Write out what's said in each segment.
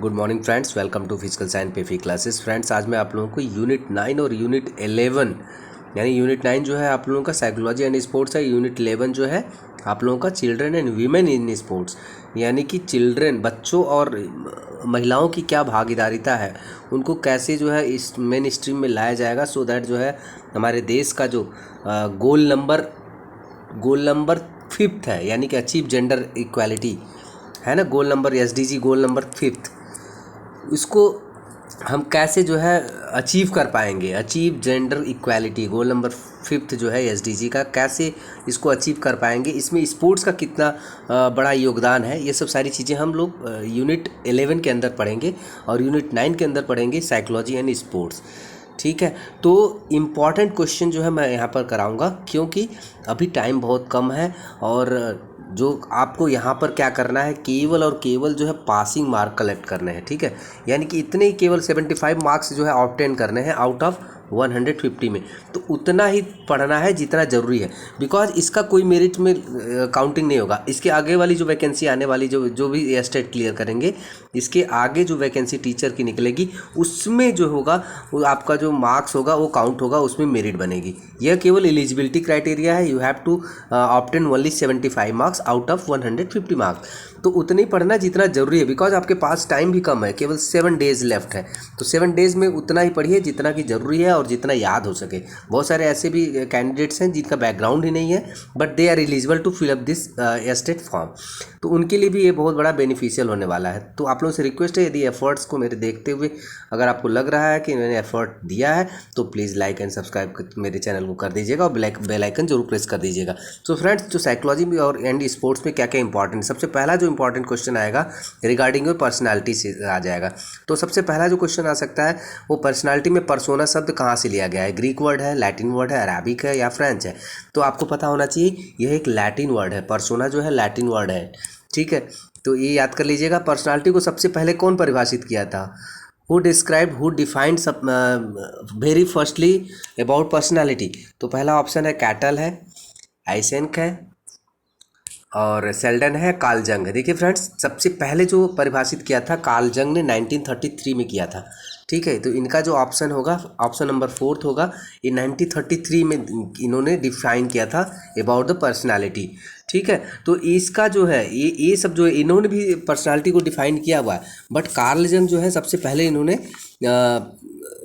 Good morning friends, welcome to physical science पेफी classes. Friends, आज मैं आप लोगों को यूनिट 9 और यूनिट 11 यानी यूनिट 9 जो है आप लोगों का साइकोलॉजी एंड स्पोर्ट्स है, यूनिट 11 जो है आप लोगों का children and women in sports यानी कि चिल्ड्रन बच्चों और महिलाओं की क्या भागीदारिता है, उनको कैसे जो है इस मेन स्ट्रीम में लाया जाएगा सो दैट जो है हमारे देश का जो गोल नंबर 5th है यानी कि अचीव जेंडर इक्वालिटी है ना, goal number SDG goal number 5th, इसको हम कैसे जो है अचीव कर पाएंगे। Achieve gender equality goal number 5th जो है SDG का, कैसे इसको अचीव कर पाएंगे, इसमें स्पोर्ट्स का कितना बड़ा योगदान है, ये सब सारी चीज़ें हम लोग यूनिट 11 के अंदर पढ़ेंगे और यूनिट 9 के अंदर पढ़ेंगे साइकोलॉजी एंड स्पोर्ट्स। ठीक है, तो इम्पॉर्टेंट क्वेश्चन जो है मैं यहाँ पर कराऊंगा क्योंकि अभी टाइम बहुत कम है और जो आपको यहाँ पर क्या करना है, केवल और केवल जो है पासिंग मार्क कलेक्ट करने हैं। ठीक है, यानी कि इतने ही केवल 75 मार्क्स जो है ऑब्टेन करने हैं आउट ऑफ 150 में, तो उतना ही पढ़ना है जितना ज़रूरी है, बिकॉज इसका कोई मेरिट में काउंटिंग नहीं होगा। इसके आगे वाली जो वैकेंसी आने वाली जो भी स्टेट क्लियर करेंगे, इसके आगे जो वैकेंसी टीचर की निकलेगी उसमें जो होगा वो आपका जो मार्क्स होगा वो काउंट होगा, उसमें मेरिट बनेगी। यह केवल एलिजिबिलिटी क्राइटेरिया है, you have to obtain only 75 marks out of 150 marks. तो उतनी पढ़ना जितना ज़रूरी है, बिकॉज आपके पास टाइम भी कम है, केवल 7 डेज लेफ्ट है, तो 7 डेज में उतना ही पढ़िए जितना कि ज़रूरी है और जितना याद हो सके। बहुत सारे ऐसे भी कैंडिडेट्स हैं जिनका बैकग्राउंड ही नहीं है but they are eligible to fill up this state form, तो उनके लिए भी ये बहुत बड़ा बेनिफिशियल होने वाला है। तो आप लोगों से रिक्वेस्ट है, यदि एफर्ट्स को मेरे देखते हुए अगर आपको लग रहा है कि मैंने एफर्ट दिया है तो प्लीज़ लाइक एंड सब्सक्राइब मेरे चैनल को कर दीजिएगा और बेल आइकन जरूर प्रेस कर दीजिएगा। तो फ्रेंड्स, जो साइकोलॉजी में और एंड स्पोर्ट्स में क्या क्या इंपॉर्टेंट, सबसे पहला जो इंपॉर्टेंट क्वेश्चन आएगा रिगार्डिंग योर पर्सनालिटी से आ जाएगा। तो सबसे पहला जो क्वेश्चन आ सकता है वो पर्सनालिटी में पर्सोना शब्द कहाँ से लिया गया है, ग्रीक वर्ड है, लैटिन वर्ड है, अराबिक है या फ्रेंच है। तो आपको पता होना चाहिए यह एक लैटिन वर्ड है, पर्सोना जो है लैटिन वर्ड है। ठीक है, तो ये याद कर लीजिएगा। पर्सनालिटी को सबसे पहले कौन परिभाषित किया था, हु डिस्क्राइब हु डिफाइंड सब वेरी फर्स्टली अबाउट पर्सनालिटी। तो पहला ऑप्शन है कैटल है, आइसेंक है और सेल्डन है, कार्ल जंग है। देखिए फ्रेंड्स, सबसे पहले जो परिभाषित किया था कार्ल जंग ने 1933 में किया था। ठीक है, तो इनका जो ऑप्शन होगा, ऑप्शन नंबर 4 होगा, ये 1933 में इन्होंने डिफाइन किया था अबाउट द पर्सनालिटी। ठीक है, तो इसका जो है ये सब जो है इन्होंने भी पर्सनालिटी को डिफाइन किया हुआ है, बट कार्ल जंग जो है सबसे पहले इन्होंने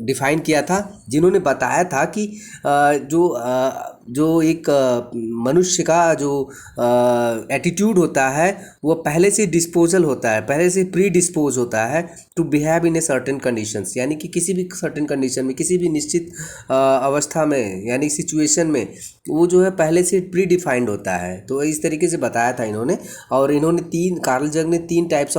डिफाइन किया था, जिन्होंने बताया था कि जो एक मनुष्य का जो एटीट्यूड होता है वो पहले से डिस्पोजल होता है, पहले से प्री डिस्पोज होता है to behave in a certain conditions, यानी कि किसी भी सर्टेन कंडीशन में, किसी भी निश्चित अवस्था में यानी सिचुएशन में वो जो है पहले से प्री डिफाइंड होता है। तो इस तरीके से बताया था इन्होंने, और इन्होंने कार्ल जंग ने 3 टाइप्स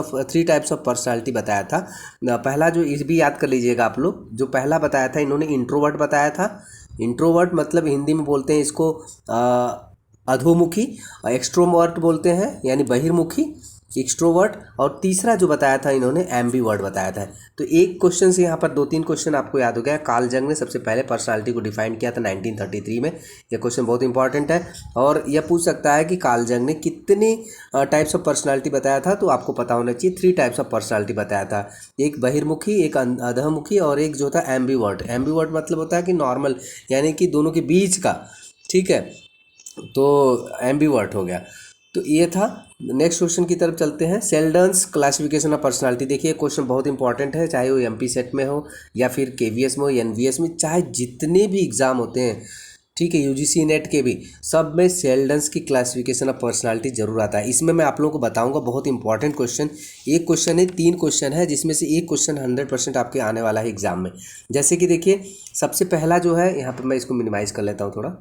ऑफ पर्सनालिटी बताया था। पहला जो इस भी याद कर लीजिएगा आप लोग, जो पहला बताया था इन्होंने इंट्रोवर्ट बताया था। इंट्रोवर्ट मतलब हिंदी में बोलते हैं इसको अधोमुखी, एक्सट्रोवर्ट बोलते हैं यानी बहिर्मुखी, एक्सट्रोवर्ट। और तीसरा जो बताया था इन्होंने एम्बीवर्ट बताया था। तो एक क्वेश्चन से यहाँ पर 2-3 क्वेश्चन आपको याद हो गया। कार्ल जंग ने सबसे पहले पर्सनालिटी को डिफाइन किया था 1933 में, यह क्वेश्चन बहुत इंपॉर्टेंट है और यह पूछ सकता है कि कार्ल जंग ने कितने टाइप्स ऑफ पर्सनालिटी बताया था। तो आपको पता होना चाहिए 3 टाइप्स ऑफ पर्सनालिटी बताया था, एक बहिर्मुखी, एक अधोमुखी और एक जो था एम्बीवर्ट। एम्बीवर्ट मतलब होता है कि नॉर्मल यानी कि दोनों के बीच का। ठीक है, तो एम्बीवर्ट हो गया। तो ये था। नेक्स्ट क्वेश्चन की तरफ चलते हैं, सेल्डन्स क्लासिफिकेशन ऑफ पर्सनालिटी। देखिए क्वेश्चन बहुत इंपॉर्टेंट है, चाहे वो MP सेट में हो या फिर KVS में हो, NVS में, चाहे जितने भी एग्ज़ाम होते हैं, ठीक है, UGC नेट के भी, सब में सेल्डन्स की क्लासिफिकेशन ऑफ पर्सनालिटी जरूर आता है। इसमें मैं आप लोगों को बताऊंगा, बहुत इंपॉर्टेंट क्वेश्चन, एक क्वेश्चन है, 3 क्वेश्चन है, जिसमें से एक क्वेश्चन 100% आपके आने वाला है एग्जाम में। जैसे कि देखिए सबसे पहला जो है, यहाँ पर मैं इसको मिनिमाइज कर लेता हूँ थोड़ा।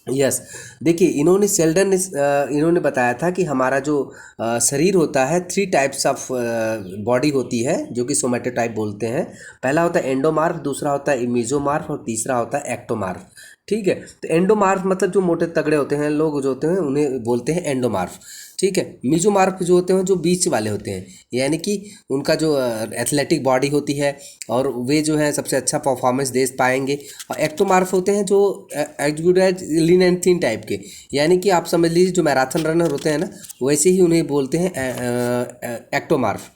यस, देखिए इन्होंने बताया था कि हमारा जो शरीर होता है 3 टाइप्स ऑफ बॉडी होती है जो कि सोमैटोटाइप बोलते हैं। पहला होता है एंडोमार्फ, दूसरा होता है मेसोमार्फ और तीसरा होता है एक्टोमार्फ। ठीक है, तो एंडोमार्फ मतलब जो मोटे तगड़े होते हैं लोग जो होते हैं उन्हें बोलते हैं एंडोमार्फ। ठीक है, मेसोमार्फ जो होते हैं जो बीच वाले होते हैं, यानी कि उनका जो एथलेटिक बॉडी होती है और वे जो है सबसे अच्छा परफॉर्मेंस दे पाएंगे। और एक्टोमार्फ होते हैं जो as good as lean and thin type के, यानी कि आप समझ लीजिए जो मैराथन रनर होते हैं ना, वैसे ही उन्हें बोलते हैं एक्टोमार्फ।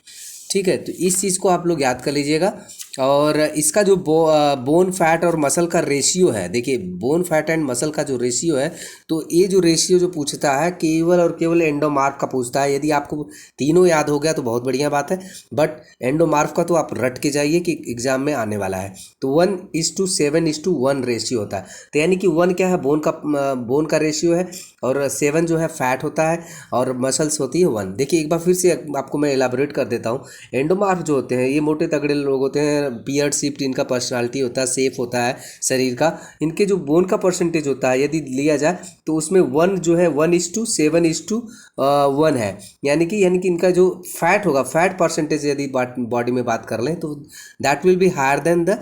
ठीक है, तो इस चीज़ को आप लोग याद कर लीजिएगा। और इसका जो बोन फैट और मसल का रेशियो है, देखिए बोन फैट एंड मसल का जो रेशियो है, तो ये जो रेशियो जो पूछता है केवल और केवल एंडोमार्फ का पूछता है। यदि आपको तीनों याद हो गया तो बहुत बढ़िया बात है, बट एंडोमार्फ का तो आप रट के जाइए कि एग्जाम में आने वाला है। तो 1:7:1 रेशियो होता है। तो यानी कि 1 क्या है, बोन का रेशियो है, और 7 जो है फैट होता है, और मसल्स होती है 1। देखिए एक बार फिर से आपको मैं एलाबोरेट कर देता हूँ। एंडोमार्फ जो होते हैं ये मोटे तगड़े लोग होते हैं, बियर्ड शिफ्ट इनका पर्सनालिटी होता है, सेफ होता है शरीर का। इनके जो बोन का परसेंटेज होता है यदि लिया जाए तो उसमें 1 जो है 1:7:1 है। यानी कि इनका जो फैट होगा, फैट परसेंटेज यदि बॉडी में बात कर लें तो that will be higher than the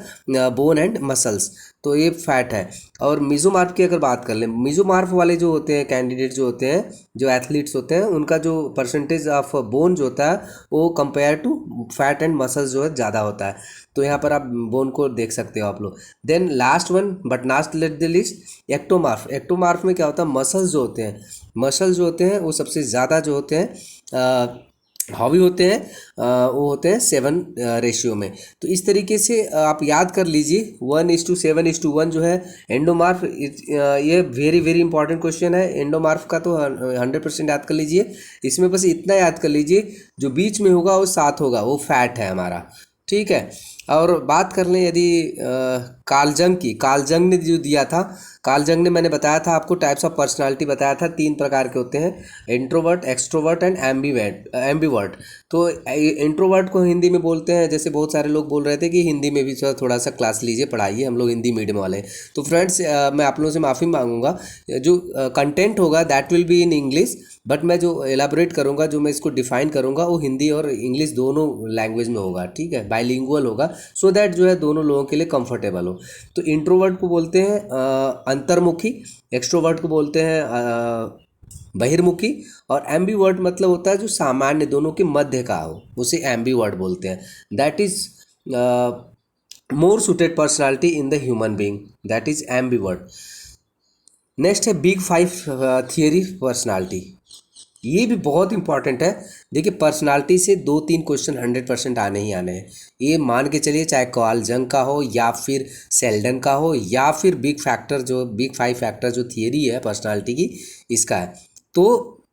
bone and muscles, तो ये फैट है। और मीजोमार्फ की अगर बात कर लें, मीजोमार्फ वाले जो होते हैं कैंडिडेट जो होते हैं, जो एथलीट्स होते हैं, उनका जो परसेंटेज ऑफ बोन जो होता है वो compare to fat and muscles जो है ज़्यादा होता है। तो यहाँ पर आप बोन को देख सकते हो आप लोग। Then last one but not late the list, ectomorph. Ectomorph में क्या होता है, मसल्स जो होते हैं वो सबसे ज़्यादा जो होते हैं हावी होते हैं, वो होते हैं 7 रेशियो में। तो इस तरीके से आप याद कर लीजिए 1:7:1 जो है एंडोमार्फ। ये वेरी वेरी इंपॉर्टेंट क्वेश्चन है एंडोमार्फ का, तो 100% याद कर लीजिए। इसमें बस इतना याद कर लीजिए, जो बीच में होगा वो 7 होगा, वो फैट है हमारा, ठीक है। और बात कर लें यदि कार्ल जंग ने जो दिया था, कार्ल जंग ने, मैंने बताया था आपको टाइप्स ऑफ पर्सनालिटी बताया था, 3 प्रकार के होते हैं, इंट्रोवर्ट, एक्सट्रोवर्ट एंड एम्बीवर्ट। तो इंट्रोवर्ट को हिंदी में बोलते हैं, जैसे बहुत सारे लोग बोल रहे थे कि हिंदी में भी थोड़ा सा क्लास लीजिए, पढ़ाइए, हम लोग हिंदी मीडियम वाले हैं। तो फ्रेंड्स मैं आप लोगों से माफ़ी मांगूंगा, जो कंटेंट होगा that will be in English, but मैं जो एलाबोरेट करूंगा, जो मैं इसको डिफाइन करूंगा, वो हिंदी और इंग्लिश दोनों लैंग्वेज में होगा, ठीक है, बाइलिंगुअल होगा, सो दैट जो है दोनों लोगों के लिए कंफर्टेबल हो। तो इंट्रोवर्ट को बोलते हैं अंतर्मुखी, एक्सट्रोवर्ट को बोलते हैं बहिर्मुखी, और एम्बीवर्ट मतलब होता है जो सामान्य, दोनों के मध्य का हो, उसे एम्बीवर्ट बोलते हैं। That is more suited personality in the human being, that is ambivert. Next है बिग 5 थियरी पर्सनालिटी। ये भी बहुत इंपॉर्टेंट है। देखिए पर्सनालिटी से 2-3 क्वेश्चन 100% आने ही आने हैं। ये मान के चलिए, चाहे कार्ल जंग का हो या फिर सेल्डन का हो या फिर बिग 5 फैक्टर जो थियरी है पर्सनालिटी की, इसका है। तो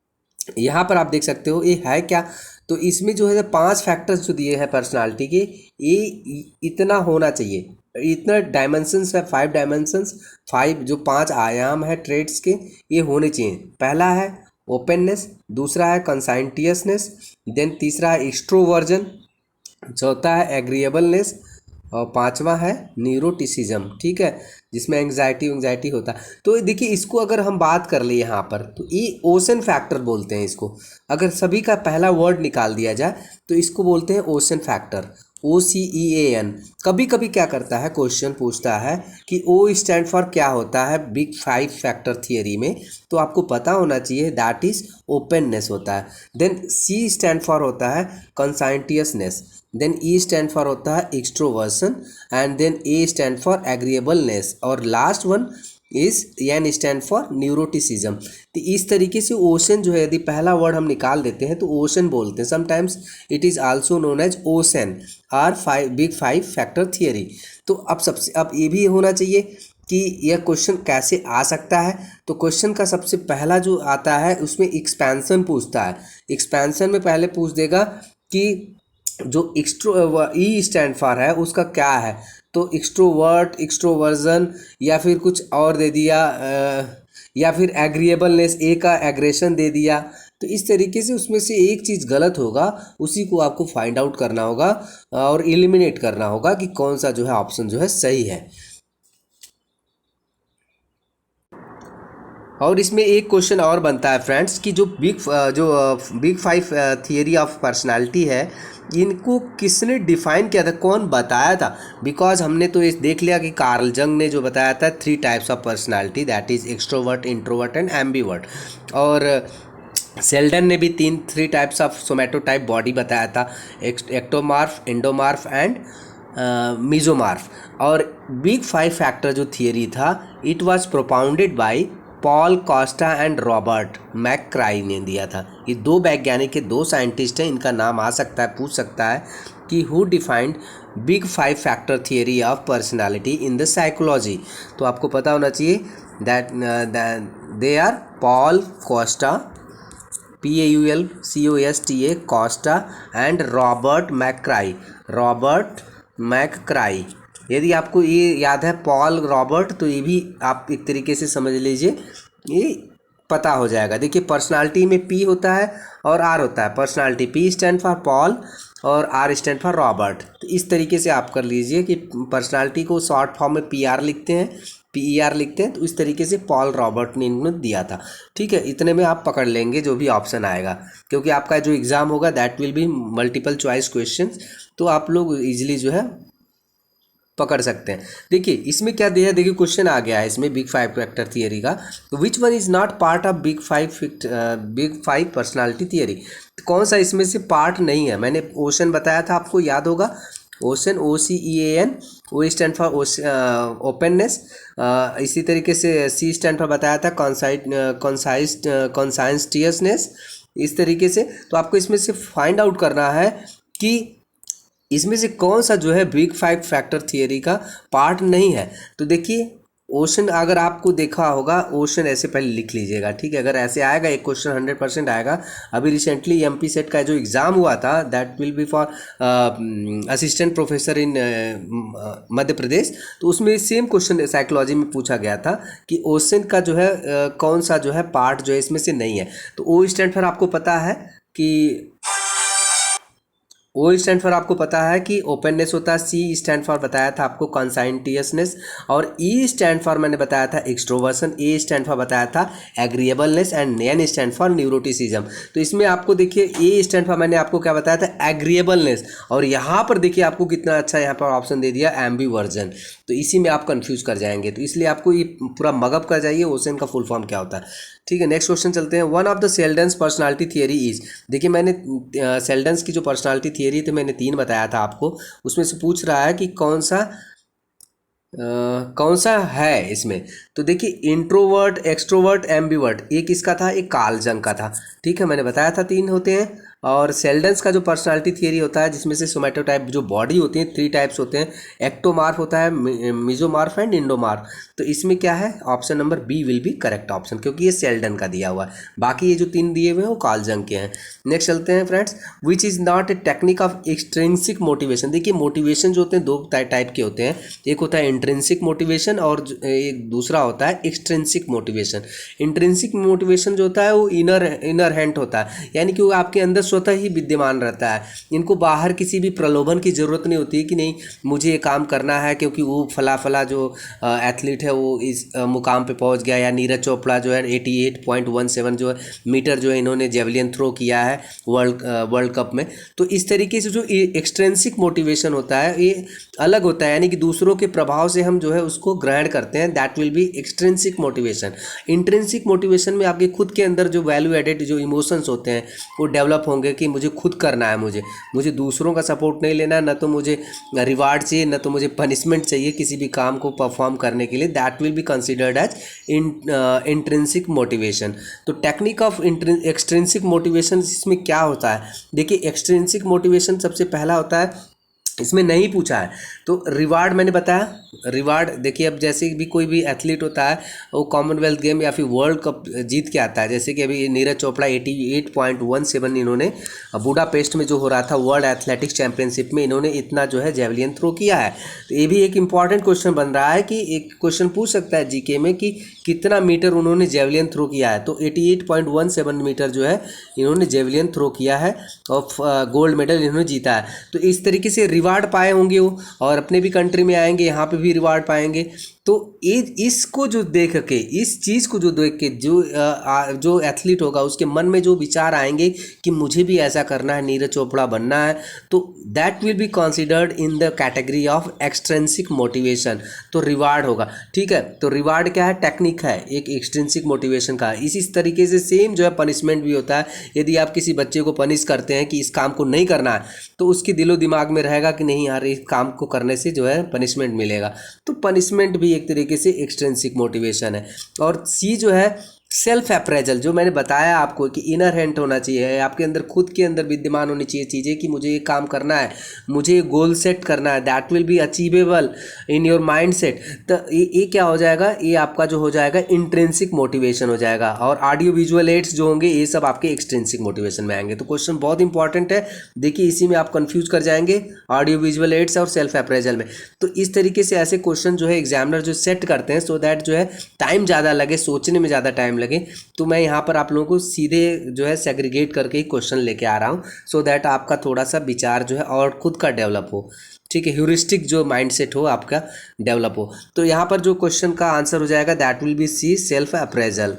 यहाँ पर आप देख सकते हो ये है क्या, तो इसमें जो है 5 फैक्टर्स जो दिए हैं पर्सनालिटी के, ये इतना होना चाहिए, इतना डायमेंशंस है, 5 डायमेंशंस, 5 जो 5 आयाम है ट्रेड्स के, ये होने चाहिए। पहला है ओपननेस, दूसरा है कंसाइंटियसनेस, देन तीसरा है एक्सट्रोवर्जन, चौथा है एग्रीएबलनेस, और 5वां है न्यूरोटिसिज्म, ठीक है, जिसमें एंग्जाइटी होता है। तो देखिए इसको अगर हम बात कर ले यहाँ पर, तो ये ओशन फैक्टर बोलते हैं इसको। अगर सभी का पहला वर्ड निकाल दिया जाए तो इसको बोलते हैं ओशन फैक्टर, OCEAN। कभी कभी क्या करता है, क्वेश्चन पूछता है कि O स्टैंड फॉर क्या होता है बिग 5 फैक्टर थियरी में, तो आपको पता होना चाहिए दैट इज ओपननेस होता है। देन C स्टैंड फॉर होता है conscientiousness, then E stand for होता है extroversion, and then A stand for agreeableness, और last one is N stand for neuroticism. तो इस तरीके से ओशन जो है, यदि पहला वर्ड हम निकाल देते हैं तो ओशन बोलते हैं। Sometimes it is also known as ocean or big 5 factor theory. तो अब ये भी होना चाहिए कि यह क्वेश्चन कैसे आ सकता है। तो क्वेश्चन का सबसे पहला जो आता है उसमें एक्सपेंशन पूछता है। एक्सपेंशन में पहले पूछ देगा कि जो E स्टैंड फॉर है उसका क्या है, तो एक्सट्रोवर्ट, एक्सट्रोवर्जन, या फिर कुछ और दे दिया, या फिर एग्रीएबलनेस, ए का एग्रेशन दे दिया। तो इस तरीके से उसमें से एक चीज़ गलत होगा, उसी को आपको फाइंड आउट करना होगा और एलिमिनेट करना होगा कि कौन सा जो है ऑप्शन जो है सही है। और इसमें एक क्वेश्चन और बनता है फ्रेंड्स कि जो बिग 5 थियरी ऑफ पर्सनालिटी है, इनको किसने डिफाइन किया था, कौन बताया था। बिकॉज हमने तो ये देख लिया कि कार्ल जंग ने जो बताया था 3 types of personality, that is extrovert, introvert and ambivert. और सेल्डन ने भी 3 टाइप्स ऑफ सोमैटोटाइप बॉडी बताया था, एक्टोमार्फ, एंडोमार्फ एंड मीजोमार्फ। और बिग 5 फैक्टर जो थियरी था, it was propounded by Paul Costa and Robert McCrae ने दिया था। ये दो वैज्ञानिक के, दो साइंटिस्ट हैं, इनका नाम आ सकता है, पूछ सकता है कि who defined big 5 factor theory of personality in the psychology. तो आपको पता होना चाहिए that they are Paul Costa, PAULCOSTA Costa and Robert McCrae. यदि आपको ये याद है पॉल रॉबर्ट, तो ये भी आप एक तरीके से समझ लीजिए, ये पता हो जाएगा। देखिए पर्सनालिटी में P होता है और R होता है। Personality P stand for Paul और R स्टैंड फॉर रॉबर्ट। तो इस तरीके से आप कर लीजिए कि पर्सनालिटी को शॉर्ट फॉर्म में PR लिखते हैं, PER लिखते हैं। तो इस तरीके से पॉल रॉबर्ट ने इन्होंने दिया था। ठीक है, इतने में आप पकड़ लेंगे जो भी ऑप्शन आएगा, क्योंकि आपका जो एग्ज़ाम होगा that will be multiple choice question, तो आप लोग इजीली जो है पकड़ सकते हैं। देखिए इसमें क्या दिया है, देखिए क्वेश्चन आ गया है इसमें बिग 5 फैक्टर थियरी का। Which one is not part of big 5 personality theory. कौन सा इसमें से पार्ट नहीं है। मैंने ओशन बताया था, आपको याद होगा, ocean OCEAN, O stand for openness. इसी तरीके से C स्टैंड फॉर बताया था कॉन्साइंटियसनेस, इस तरीके से। तो आपको इसमें से फाइंड आउट करना है कि इसमें से कौन सा जो है बिग 5 फैक्टर थियरी का पार्ट नहीं है। तो देखिए ओशन, अगर आपको देखा होगा ओशन ऐसे पहले लिख लीजिएगा, ठीक है। अगर ऐसे आएगा एक क्वेश्चन 100% आएगा। अभी रिसेंटली MP सेट का जो एग्ज़ाम हुआ था that will be for assistant professor in Madhya Pradesh, तो उसमें सेम क्वेश्चन साइकोलॉजी में पूछा गया था कि ओशन का जो है कौन सा जो है पार्ट जो है इसमें से नहीं है। तो O स्टैंड फॉर आपको पता है कि O स्टैंड फॉर आपको पता है कि ओपननेस होता है। C स्टैंड फॉर बताया था आपको कॉन्साइंटियसनेस, और E स्टैंड फॉर मैंने बताया था एक्सट्रोवर्सन, A स्टैंड फॉर बताया था agreeableness and N stand for neuroticism. तो इसमें आपको देखिए A स्टैंड फॉर मैंने आपको क्या बताया था, एग्रीएबलनेस, और यहाँ पर देखिए आपको कितना अच्छा यहाँ पर ऑप्शन दे दिया एम्बिवर्जन। तो इसी में आप कंफ्यूज कर जाएंगे, तो इसलिए आपको ये पूरा मगअप कर जाइए ओशन का फुल फॉर्म क्या होता है। ठीक है, नेक्स्ट क्वेश्चन चलते हैं। One of the Sheldon's personality theory is. देखिए मैंने सेल्डन्स की जो पर्सनालिटी थियरी थी मैंने 3 बताया था आपको, उसमें से पूछ रहा है कि कौन सा है इसमें। तो देखिए इंट्रोवर्ट, एक्सट्रोवर्ट, एम्बिवर्ट, एक इसका था, एक कार्ल जंग का था। ठीक है, मैंने बताया था 3 होते हैं। और सेल्डन्स का जो पर्सनालिटी थियरी होता है जिसमें से सोमैटोटाइप जो बॉडी होती है 3 टाइप्स होते हैं, एक्टोमार्फ होता है, मिजोमार्फ एंड इंडोमार्फ। तो इसमें क्या है, option number B will be correct option, क्योंकि ये सेल्डन का दिया हुआ है। बाकी ये जो 3 दिए हुए हैं वो कार्ल जंग के हैं। नेक्स्ट चलते हैं friends, which is not a technique of extrinsic motivation. देखिए मोटिवेशन जो होते हैं 2 टाइप के होते हैं, एक होता है इंट्रिंसिक मोटिवेशन और एक दूसरा होता है एक्सट्रिंसिक मोटिवेशन। इंट्रिंसिक मोटिवेशन जो होता है वो इनर हैंड होता है, यानी कि वो आपके अंदर स्वतः ही विद्यमान रहता है। इनको बाहर किसी भी प्रलोभन की ज़रूरत नहीं होती है कि नहीं मुझे ये काम करना है क्योंकि वो फला जो एथलीट है वो इस मुकाम पे पहुंच गया, या नीरज चोपड़ा जो है 88.17 जो है मीटर जो है इन्होंने जेवलिन थ्रो किया है वर्ल्ड कप में। तो इस तरीके से जो एक्सट्रिंसिक मोटिवेशन होता है ये अलग होता है, यानी कि दूसरों के प्रभाव से हम जो है उसको ग्रहण करते हैं, that will B extrinsic motivation. Intrinsic motivation में आपके खुद के अंदर जो वैल्यू एडेड जो इमोशंस होते हैं वो डेवलप होंगे कि मुझे खुद करना है, मुझे दूसरों का सपोर्ट नहीं लेना है, न तो मुझे रिवार्ड चाहिए न तो मुझे पनिशमेंट चाहिए किसी भी काम को परफॉर्म करने के लिए, that will be considered as intrinsic motivation. तो टेक्निक ऑफ एक्सट्रिंसिक मोटिवेशन इसमें क्या होता है, देखिए एक्सट्रिंसिक मोटिवेशन सबसे पहला होता है, इसमें नहीं पूछा है तो रिवार्ड मैंने बताया। रिवार्ड देखिए अब जैसे भी कोई भी एथलीट होता है वो कॉमनवेल्थ गेम या फिर वर्ल्ड कप जीत के आता है, जैसे कि अभी नीरज चोपड़ा 88.17 इन्होंने बुडापेस्ट में जो हो रहा था वर्ल्ड एथलेटिक्स चैंपियनशिप में इन्होंने इतना जो है जेवलिन थ्रो किया है। तो ये भी एक इंपॉर्टेंट क्वेश्चन बन रहा है कि एक क्वेश्चन पूछ सकता है जीके में कि कितना मीटर उन्होंने जेवलिन थ्रो किया है। तो 88.17 मीटर जो है इन्होंने जेवलिन थ्रो किया है और गोल्ड मेडल इन्होंने जीता है। तो इस तरीके से रिवार्ड पाए होंगे वो, और अपने भी कंट्री में आएंगे यहाँ पे भी रिवार्ड पाएंगे। तो इसको जो देख के, इस चीज़ को जो देख के जो एथलीट होगा उसके मन में जो विचार आएंगे कि मुझे भी ऐसा करना है, नीरज चोपड़ा बनना है, तो that will be considered in the category of extrinsic motivation. तो रिवार्ड होगा, ठीक है। तो रिवार्ड क्या है, टेक्निक है एक एक्सट्रिंसिक मोटिवेशन का। इसी तरीके से सेम जो है पनिशमेंट भी होता है। यदि आप किसी बच्चे को पनिश करते हैं कि इस काम को नहीं करना है तो उसके दिलो दिमाग में रहेगा कि नहीं यार इस काम को करने से जो है पनिशमेंट मिलेगा। तो पनिशमेंट भी भी एक तरीके से एक्सट्रिंसिक मोटिवेशन है। और सी जो है सेल्फ अप्रेजल, जो मैंने बताया आपको कि इनर हैंड होना चाहिए, आपके अंदर खुद के अंदर विद्यमान होनी चाहिए चीज़ें कि मुझे ये काम करना है, मुझे ये गोल सेट करना है, that will B achievable in your mind set. तो ये क्या हो जाएगा, ये आपका जो हो जाएगा इंट्रिंसिक मोटिवेशन हो जाएगा। और ऑडियो विजुअल एड्स जो होंगे ये सब आपके एक्सट्रिंसिक मोटिवेशन में आएंगे। तो क्वेश्चन बहुत इंपॉर्टेंट है, देखिए इसी में आप कंफ्यूज कर जाएंगे ऑडियो विजुअल एड्स और सेल्फ अप्रेजल में। तो इस तरीके से ऐसे क्वेश्चन जो है एग्जामिनर जो सेट करते हैं सो दैट जो है टाइम ज़्यादा लगे, सोचने में ज़्यादा टाइम लगे। तो मैं यहाँ पर आप लोगों को सीधे जो है सेग्रीगेट करके ही क्वेश्चन लेके आ रहा हूँ सो दैट आपका थोड़ा सा विचार जो है और खुद का डेवलप हो, ठीक है, ह्यूरिस्टिक जो माइंडसेट हो आपका डेवलप हो। तो यहाँ पर जो क्वेश्चन का आंसर हो जाएगा that will be C, self appraisal.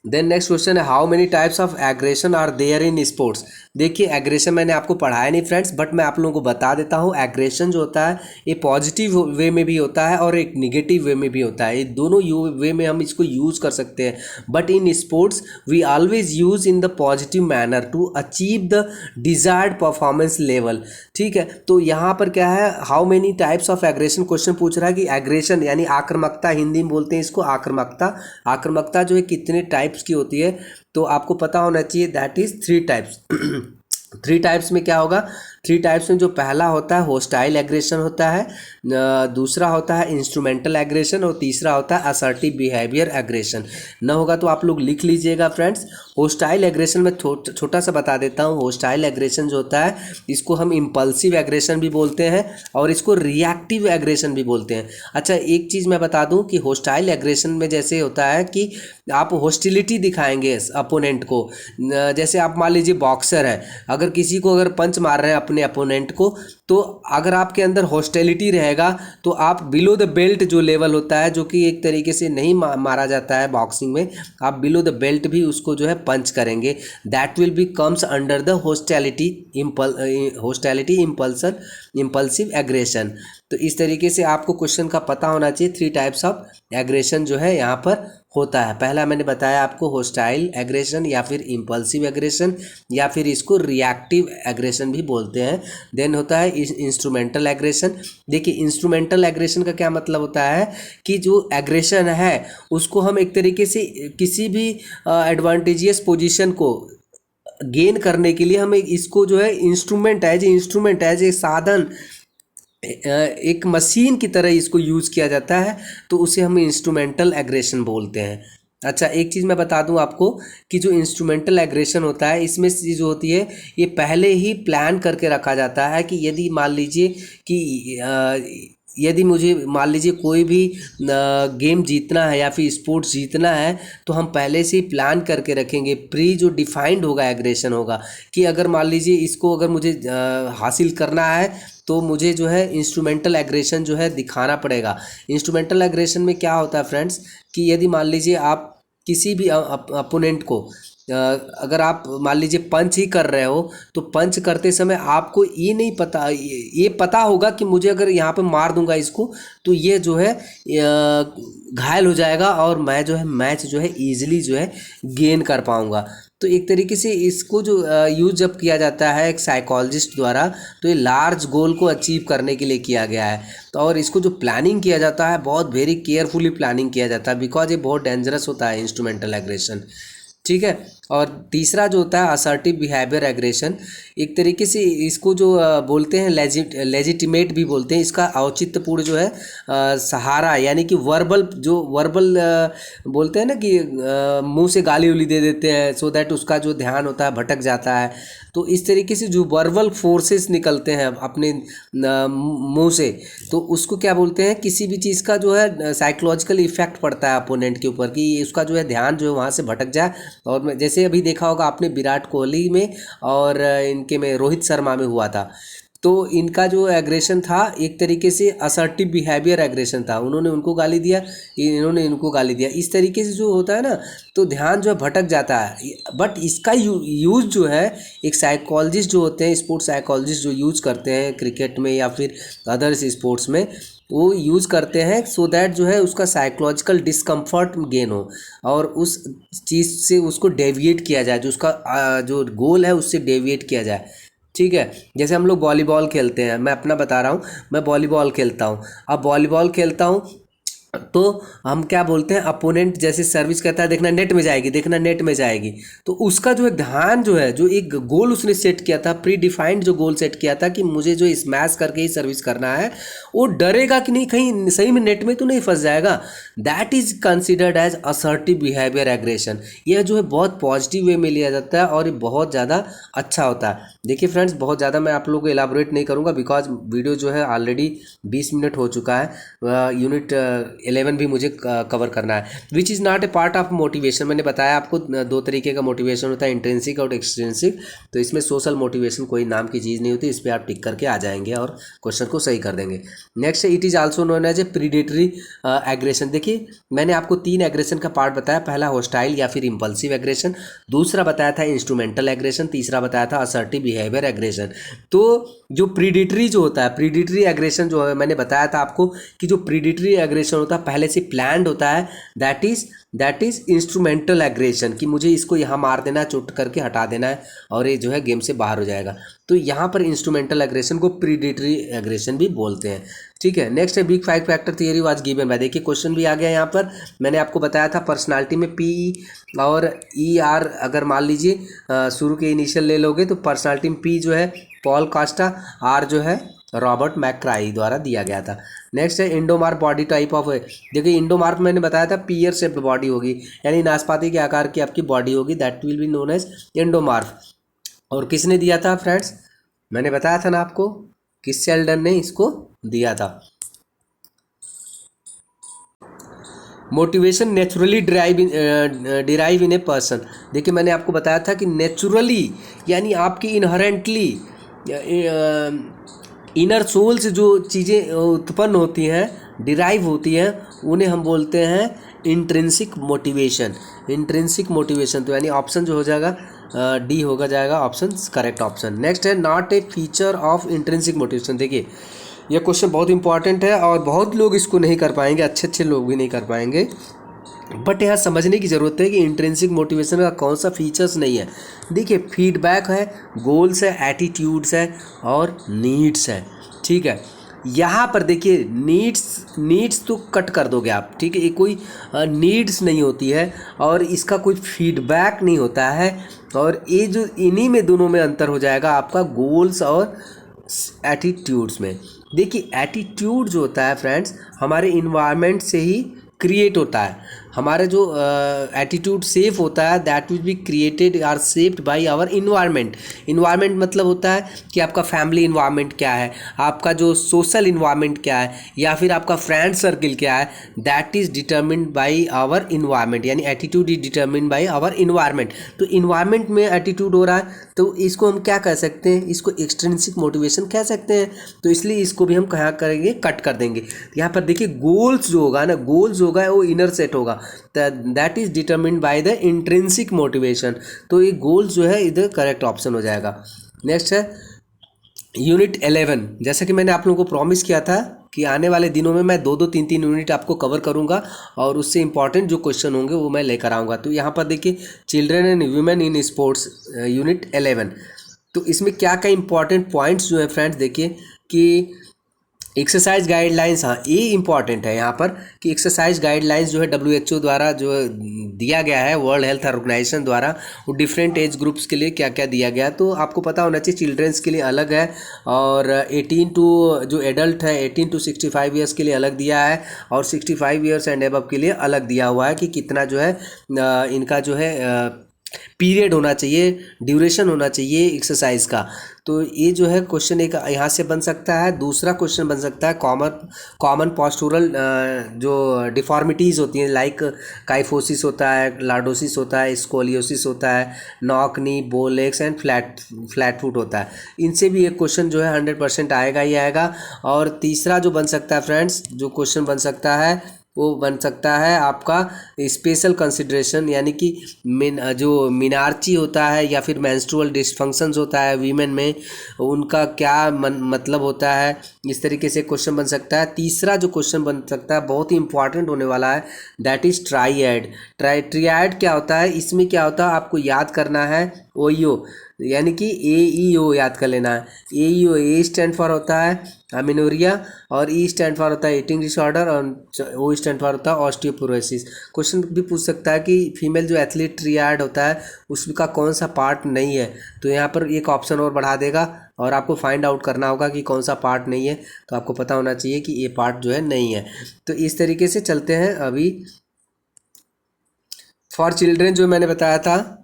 Then next question है how many types of aggression are there in sports. देखिए एग्रेशन मैंने आपको पढ़ाया नहीं फ्रेंड्स, बट मैं आप लोगों को बता देता हूँ। एग्रेशन जो होता है ये पॉजिटिव वे में भी होता है और एक निगेटिव वे में भी होता है, ये दोनों वे में हम इसको यूज़ कर सकते हैं। But in sports we always use in the positive manner to achieve the desired performance level, ठीक है। तो यहाँ पर क्या है, how many types of aggression question पूछ रहा है कि एग्रेशन यानी आक्रामकता, हिंदी में बोलते हैं इसको आक्रामकता। आक्रामकता जो है कितने टाइप्स की होती है तो आपको पता होना चाहिए, दैट इज 3 टाइप्स। 3 टाइप्स में क्या होगा, 3 टाइप्स में जो पहला होता है होस्टाइल एग्रेशन होता है, दूसरा होता है इंस्ट्रूमेंटल एग्रेशन और तीसरा होता है असर्टिव बिहेवियर एग्रेशन। न होगा तो आप लोग लिख लीजिएगा फ्रेंड्स। होस्टाइल एग्रेशन में छोटा सा बता देता हूँ। होस्टाइल एग्रेशन जो होता है इसको हम इम्पल्सिव एग्रेशन भी बोलते हैं और इसको रिएक्टिव एग्रेशन भी बोलते हैं। अच्छा एक चीज़ मैं बता दूं कि होस्टाइल एग्रेशन में जैसे होता है कि आप हॉस्टिलिटी दिखाएंगे अपोनेंट को। जैसे आप मान लीजिए बॉक्सर है, अगर किसी को अगर पंच मार रहे हैं अपने अपोनेंट को, तो अगर आपके अंदर हॉस्टिलिटी रहेगा तो आप बिलो द बेल्ट जो लेवल होता है, जो कि एक तरीके से नहीं मारा जाता है बॉक्सिंग में, आप बिलो द बेल्ट भी उसको जो है पंच करेंगे। That will B comes under the hostility impulsive aggression. तो इस तरीके से आपको क्वेश्चन का पता होना चाहिए। 3 टाइप्स ऑफ एग्रेशन जो है यहाँ पर होता है। पहला मैंने बताया आपको होस्टाइल एग्रेशन या फिर इम्पल्सिव एग्रेशन या फिर इसको रिएक्टिव एग्रेशन भी बोलते हैं। देन होता है इंस्ट्रूमेंटल एग्रेशन। देखिए इंस्ट्रूमेंटल एग्रेशन का क्या मतलब होता है कि जो एग्रेशन है उसको हम एक तरीके से किसी भी एडवांटेजियस पोजीशन को गेन करने के लिए हमें इसको जो है इंस्ट्रूमेंट एज ए साधन, एक मशीन की तरह इसको यूज़ किया जाता है, तो उसे हम इंस्ट्रूमेंटल एग्रेशन बोलते हैं। अच्छा एक चीज़ मैं बता दूं आपको कि जो इंस्ट्रूमेंटल एग्रेशन होता है इसमें चीज़ होती है ये पहले ही प्लान करके रखा जाता है कि यदि मान लीजिए कि यदि मुझे मान लीजिए कोई भी गेम जीतना है या फिर स्पोर्ट्स जीतना है तो हम पहले से ही प्लान करके रखेंगे। प्री जो डिफाइंड होगा एग्रेशन होगा कि अगर मान लीजिए इसको अगर मुझे हासिल करना है तो मुझे जो है इंस्ट्रूमेंटल एग्रेशन जो है दिखाना पड़ेगा। इंस्ट्रूमेंटल एग्रेशन में क्या होता है फ्रेंड्स कि यदि मान लीजिए आप किसी भी अपोनेंट को अगर आप मान लीजिए पंच ही कर रहे हो तो पंच करते समय आपको ये नहीं पता, ये पता होगा कि मुझे अगर यहाँ पे मार दूंगा इसको तो ये जो है घायल हो जाएगा और मैं जो है मैच जो है ईजिली जो है गेन कर पाऊंगा। तो एक तरीके से इसको जो यूज जब किया जाता है एक साइकोलॉजिस्ट द्वारा तो ये लार्ज गोल को अचीव करने के लिए किया गया है। तो और इसको जो प्लानिंग किया जाता है बहुत वेरी केयरफुली प्लानिंग किया जाता है बिकॉज ये बहुत डेंजरस होता है इंस्ट्रूमेंटल एग्रेशन, ठीक है। और तीसरा जो होता है असर्टिव बिहेवियर एग्रेशन, एक तरीके से इसको जो बोलते हैं लेजिटिमेट भी बोलते हैं। इसका औचित्यपूर्ण जो है सहारा यानी कि वर्बल बोलते हैं ना कि मुंह से गाली उली दे देते हैं सो दैट उसका जो ध्यान होता है भटक जाता है। तो इस तरीके से जो वर्बल फोर्सेस निकलते हैं अपने मुंह से तो उसको क्या बोलते हैं, किसी भी चीज़ का जो है साइकोलॉजिकल इफेक्ट पड़ता है अपोनेंट के ऊपर कि उसका जो है ध्यान जो है वहाँ से भटक जाए। और जैसे अभी देखा होगा आपने विराट कोहली में और इनके में रोहित शर्मा में हुआ था, तो इनका जो एग्रेशन था एक तरीके से असर्टिव बिहेवियर एग्रेशन था। उन्होंने उनको गाली दिया, इन्होंने इनको गाली दिया, इस तरीके से जो होता है ना तो ध्यान जो है भटक जाता है। बट इसका यूज़ जो है एक साइकोलॉजिस्ट जो होते हैं, स्पोर्ट्स साइकोलॉजिस्ट जो यूज़ करते हैं क्रिकेट में या फिर अदर्स स्पोर्ट्स में, वो यूज़ करते हैं सो दैट जो है उसका साइकोलॉजिकल डिस्कम्फर्ट गेन हो और उस चीज़ से उसको डेविएट किया जाए, जो उसका जो गोल है उससे डेविएट किया जाए। ठीक है। जैसे हम लोग वॉलीबॉल खेलते हैं, मैं अपना बता रहा हूँ, मैं वॉलीबॉल खेलता हूँ। अब वॉलीबॉल खेलता हूँ तो हम क्या बोलते हैं, अपोनेंट जैसे सर्विस करता है, देखना नेट में जाएगी, देखना नेट में जाएगी, तो उसका जो है ध्यान जो है, जो एक गोल उसने सेट किया था, प्री डिफाइंड जो गोल सेट किया था कि मुझे जो स्मैश करके ही सर्विस करना है, वो डरेगा कि नहीं कहीं सही में नेट में तो नहीं फंस जाएगा। That is considered as assertive behaviour aggression. यह जो है बहुत पॉजिटिव वे में लिया जाता है और ये बहुत ज़्यादा अच्छा होता है। देखिए फ्रेंड्स, बहुत ज़्यादा मैं आप लोगों को एलाबोरेट नहीं करूँगा बिकॉज वीडियो जो है ऑलरेडी 20 मिनट हो चुका है। यूनिट 11 भी मुझे कवर करना है। Which is not A part of motivation. मैंने बताया आपको दो तरीके का मोटिवेशन होता है, इंट्रिंसिक और एक्सट्रिंसिक। तो इसमें सोशल मोटिवेशन कोई नाम की चीज़ नहीं होती, इस पर आप टिक करके आ जाएंगे और क्वेश्चन को सही कर देंगे। Next, it is also known as a predatory aggression. देखिए मैंने आपको 3 एग्रेशन का पार्ट बताया। पहला हॉस्टाइल या फिर इम्पल्सिव एग्रेशन, दूसरा बताया था इंस्ट्रूमेंटल एग्रेशन, तीसरा बताया था असर्टिव बिहेवियर एग्रेशन। तो जो प्रीडेटरी जो होता है, प्रीडेटरी एग्रेशन जो है, मैंने बताया था आपको कि जो प्रीडेटरी एग्रेशन होता है पहले से प्लान्ड होता है, दैट इज इंस्ट्रूमेंटल एग्रेशन, कि मुझे इसको यहाँ मार देना है, चोट करके हटा देना है और ये जो है गेम से बाहर हो जाएगा। तो यहाँ पर इंस्ट्रूमेंटल एग्रेशन को प्रीडेटरी एग्रेशन भी बोलते हैं। ठीक है। नेक्स्ट है big five factor theory was given by. देखिए क्वेश्चन भी आ गया यहाँ पर। मैंने आपको बताया था पर्सनालिटी में पी और ई आर अगर मान लीजिए शुरू के इनिशियल ले लोगे तो पर्सनालिटी में पी जो है पॉल कास्टा, आर जो है रॉबर्ट मैक्राई द्वारा दिया गया था। नेक्स्ट है इंडोमार्फ बॉडी टाइप ऑफ। देखिए इंडोमार्फ मैंने बताया था पीयर शेप्ड बॉडी होगी, यानी नाशपाती के आकार की आपकी बॉडी होगी, that will be known as endomorph. और किसने दिया था फ्रेंड्स, मैंने बताया था ना आपको, किस शेल्डन ने इसको दिया था। Motivation naturally derive in a person. देखिए मैंने आपको बताया था कि नेचुरली यानी आपकी इनहरेंटली इनर सोल से जो चीज़ें उत्पन्न होती हैं, डिराइव होती हैं, उन्हें हम बोलते हैं इंट्रिंसिक मोटिवेशन। इंट्रिंसिक मोटिवेशन तो यानी ऑप्शन जो हो जाएगा डी होगा जाएगा ऑप्शन करेक्ट ऑप्शन। नेक्स्ट है not a feature of intrinsic motivation. देखिए यह क्वेश्चन बहुत इंपॉर्टेंट है और बहुत लोग इसको नहीं कर पाएंगे, अच्छे लोग भी नहीं कर पाएंगे, बट यहाँ समझने की ज़रूरत है कि इंट्रिंसिक मोटिवेशन का कौन सा फीचर्स नहीं है। देखिए फीडबैक है, गोल्स है, एटीट्यूड्स है और नीड्स है। ठीक है। यहाँ पर देखिए नीड्स तो कट कर दोगे आप, ठीक है, ये कोई नीड्स नहीं होती है और इसका कोई फीडबैक नहीं होता है, और ये जो इन्हीं में दोनों में अंतर हो जाएगा आपका गोल्स और एटीट्यूड्स में। देखिए एटीट्यूड जो होता है फ्रेंड्स हमारे इन्वायरमेंट से ही क्रिएट होता है। हमारा जो एटीट्यूड सेफ होता है that will be created or shaped by our environment. Environment मतलब होता है कि आपका फैमिली इन्वायरमेंट क्या है, आपका जो सोशल इन्वायरमेंट क्या है, या फिर आपका फ्रेंड सर्किल क्या है, that is determined by our environment, यानी attitude is determined by our environment. तो इन्वायरमेंट में एटीट्यूड हो रहा है तो इसको हम क्या कह सकते हैं, इसको एक्सट्रिंसिक मोटिवेशन कह सकते हैं। तो इसलिए इसको भी हम क्या करेंगे, कट कर देंगे। यहाँ पर देखिए गोल्स जो होगा ना, गोल्स होगा वो इनर सेट होगा, that is determined by the intrinsic motivation. तो ये गोल्स जो है इधर करेक्ट ऑप्शन हो जाएगा। नेक्स्ट है यूनिट 11। जैसा कि मैंने आप लोगों को प्रॉमिस किया था कि आने वाले दिनों में मैं 2-2 3-3 यूनिट आपको कवर करूंगा और उससे इंपॉर्टेंट जो क्वेश्चन होंगे वो मैं लेकर आऊँगा। तो यहाँ पर देखिए children and women in sports unit 11। तो इसमें क्या क्या इंपॉर्टेंट पॉइंट्स जो है फ्रेंड्स, देखिए कि एक्सरसाइज गाइडलाइंस, हाँ ये इंपॉर्टेंट है यहाँ पर कि एक्सरसाइज गाइडलाइंस जो है WHO द्वारा जो दिया गया है, वर्ल्ड हेल्थ ऑर्गेनाइजेशन द्वारा, वो डिफरेंट एज ग्रुप्स के लिए क्या क्या दिया गया है। तो आपको पता होना चाहिए चिल्ड्रंस के लिए अलग है और 18 टू जो एडल्ट है 18 टू 65 ईयर्स के लिए अलग दिया है और 65 ईयर्स एंड एबव के लिए अलग दिया हुआ है कि कितना जो है इनका जो है पीरियड होना चाहिए, ड्यूरेशन होना चाहिए एक्सरसाइज का। तो ये जो है क्वेश्चन एक यहाँ से बन सकता है। दूसरा क्वेश्चन बन सकता है कॉमन पॉस्टुरल जो डिफॉर्मिटीज़ होती हैं, लाइक काइफोसिस होता है, लार्डोसिस होता है, स्कोलियोसिस होता है, नॉक नी, बो लेग्स एंड फ्लैट फुट होता है। इनसे भी एक क्वेश्चन जो है 100% आएगा ही आएगा। और तीसरा जो बन सकता है फ्रेंड्स, जो क्वेश्चन बन सकता है वो बन सकता है आपका स्पेशल कंसिडरेशन, यानी कि जो मिनार्ची होता है या फिर मेंस्ट्रुअल डिसफंक्शंस होता है वीमेन में, उनका क्या मतलब होता है, इस तरीके से क्वेश्चन बन सकता है। तीसरा जो क्वेश्चन बन सकता है बहुत ही इंपॉर्टेंट होने वाला है, दैट इज ट्राइएड। ट्राइएड क्या होता है, इसमें क्या होता है आपको याद करना है ओईओ, यानी कि AEO याद कर लेना है। AEO, ए स्टैंड फॉर होता है अमीनोरिया, और ई स्टैंड फॉर होता है ईटिंग डिसऑर्डर, और ओ स्टैंड फॉर होता है ऑस्टियोपोरोसिस। क्वेश्चन भी पूछ सकता है कि फीमेल जो एथलीट ट्राइएड होता है उसका कौन सा पार्ट नहीं है, तो यहाँ पर एक ऑप्शन और बढ़ा देगा और आपको फाइंड आउट करना होगा कि कौन सा पार्ट नहीं है। तो आपको पता होना चाहिए कि ये पार्ट जो है नहीं है। तो इस तरीके से चलते हैं। अभी फॉर चिल्ड्रेन जो मैंने बताया था,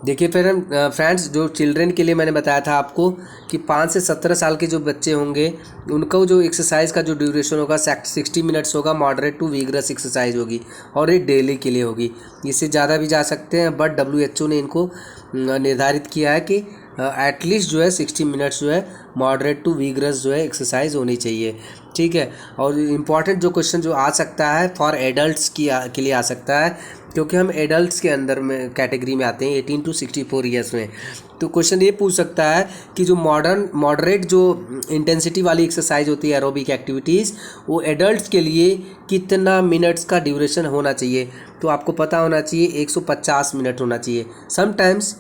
देखिए फिर हम फ्रेंड्स, जो चिल्ड्रेन के लिए मैंने बताया था आपको कि 5 से 17 साल के जो बच्चे होंगे उनको जो एक्सरसाइज का जो ड्यूरेशन होगा 60 मिनट्स होगा, मॉडरेट टू विगरस एक्सरसाइज होगी, और ये डेली के लिए होगी। इससे ज़्यादा भी जा सकते हैं, बट WHO ने इनको निर्धारित किया है कि एटलीस्ट जो है 60 मिनट्स जो है मॉडरेट टू विगरस जो है एक्सरसाइज होनी चाहिए। ठीक है। और इम्पॉर्टेंट जो क्वेश्चन जो आ सकता है फॉर एडल्ट्स के लिए आ सकता है, क्योंकि हम एडल्ट्स के अंदर में कैटेगरी में आते हैं 18 to 64 ईयर्स में। तो क्वेश्चन ये पूछ सकता है कि जो मॉडरेट जो इंटेंसिटी वाली एक्सरसाइज होती है एरोबिक एक्टिविटीज़, वो एडल्ट्स के लिए कितना मिनट्स का ड्यूरेशन होना चाहिए। तो आपको पता होना चाहिए 150 मिनट होना चाहिए। समटाइम्स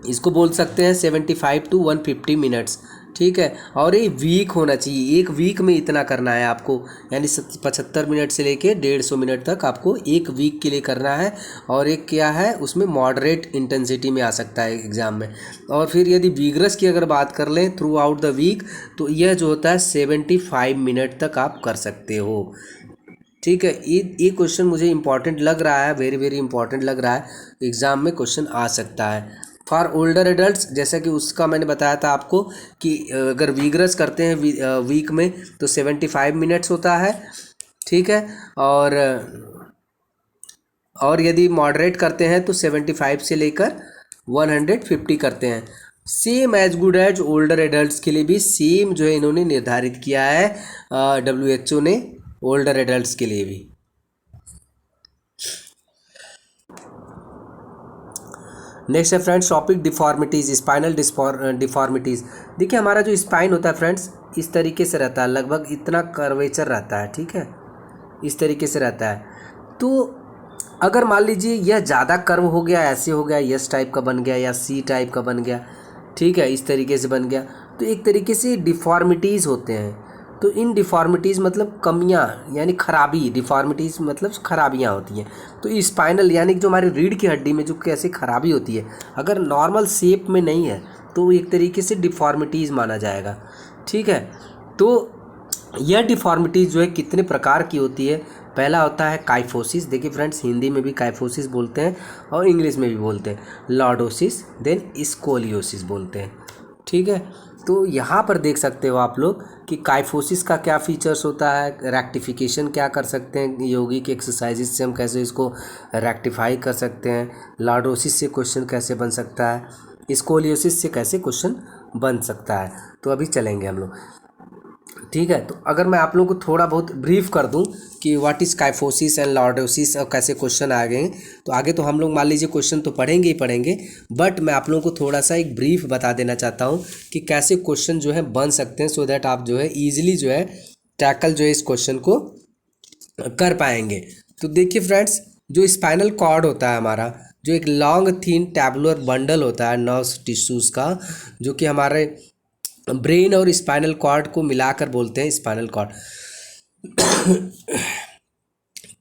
इसको बोल सकते हैं 75 to 150 मिनट्स। ठीक है। और ये वीक होना चाहिए, एक वीक में इतना करना है आपको, यानी 75 मिनट से लेके 150 मिनट तक आपको एक वीक के लिए करना है। और एक क्या है उसमें मॉडरेट इंटेंसिटी में आ सकता है एग्ज़ाम में। और फिर यदि विगरस की अगर बात कर लें थ्रू आउट द वीक, तो यह जो होता है 75 मिनट तक आप कर सकते हो। ठीक है। ये क्वेश्चन मुझे इंपॉर्टेंट लग रहा है, वेरी वेरी इंपॉर्टेंट लग रहा है, एग्ज़ाम में क्वेश्चन आ सकता है। फॉर ओल्डर एडल्ट्स, जैसा कि उसका मैंने बताया था आपको कि अगर विगरस करते हैं वीक में तो 75 मिनट्स होता है। ठीक है। और यदि मॉडरेट करते हैं तो 75 से लेकर 150 करते हैं। Same as good as older adults के लिए भी सेम जो है इन्होंने निर्धारित किया है WHO ने, ओल्डर एडल्ट्स के लिए भी। नेक्स्ट है friends topic deformities, spinal deformities. देखिए हमारा जो स्पाइन होता है फ्रेंड्स इस तरीके से रहता है, लगभग इतना कर्वेचर रहता है। ठीक है, इस तरीके से रहता है। तो अगर मान लीजिए यह ज़्यादा कर्व हो गया, ऐसे हो गया, यस टाइप का बन गया या सी टाइप का बन गया, ठीक है, इस तरीके से बन गया, तो एक तरीके से डिफॉर्मिटीज़ होते हैं। तो इन डिफॉर्मिटीज़ मतलब कमियां, यानी खराबी, डिफॉर्मिटीज़ मतलब खराबियां होती हैं। तो स्पाइनल यानी कि जो हमारी रीढ़ की हड्डी में जो कैसे खराबी होती है, अगर नॉर्मल शेप में नहीं है तो एक तरीके से डिफॉर्मिटीज़ माना जाएगा। ठीक है। तो यह डिफॉर्मिटीज़ जो है कितने प्रकार की होती है। पहला होता है काइफोसिस। देखिए फ्रेंड्स, हिंदी में भी काइफोसिस बोलते हैं और इंग्लिश में भी बोलते हैं लॉर्डोसिस, देन स्कोलियोसिस बोलते हैं। ठीक है। तो यहाँ पर देख सकते हो आप लोग कि काइफोसिस का क्या फीचर्स होता है, रेक्टिफिकेशन क्या कर सकते हैं, योगी की एक्सरसाइजेस से हम कैसे इसको रेक्टिफाई कर सकते हैं, लॉर्डोसिस से क्वेश्चन कैसे बन सकता है, स्कोलियोसिस से कैसे क्वेश्चन बन सकता है। तो अभी चलेंगे हम लोग। ठीक है। तो अगर मैं आप लोगों को थोड़ा बहुत ब्रीफ कर दूं कि what is kyphosis and lordosis और कैसे क्वेश्चन आ गए, तो आगे तो हम लोग मान लीजिए क्वेश्चन तो पढ़ेंगे ही पढ़ेंगे, बट मैं आप लोगों को थोड़ा सा एक ब्रीफ बता देना चाहता हूं कि कैसे क्वेश्चन जो है बन सकते हैं, सो दैट आप जो है ईजिली जो है टैकल जो है इस क्वेश्चन को कर पाएंगे। तो देखिए फ्रेंड्स, जो स्पाइनल कॉर्ड होता है हमारा, जो एक लॉन्ग थीन टैबुलर बंडल होता है नर्व टिश्यूज़ का, जो कि हमारे ब्रेन और स्पाइनल कॉर्ड को मिलाकर बोलते हैं स्पाइनल कॉर्ड।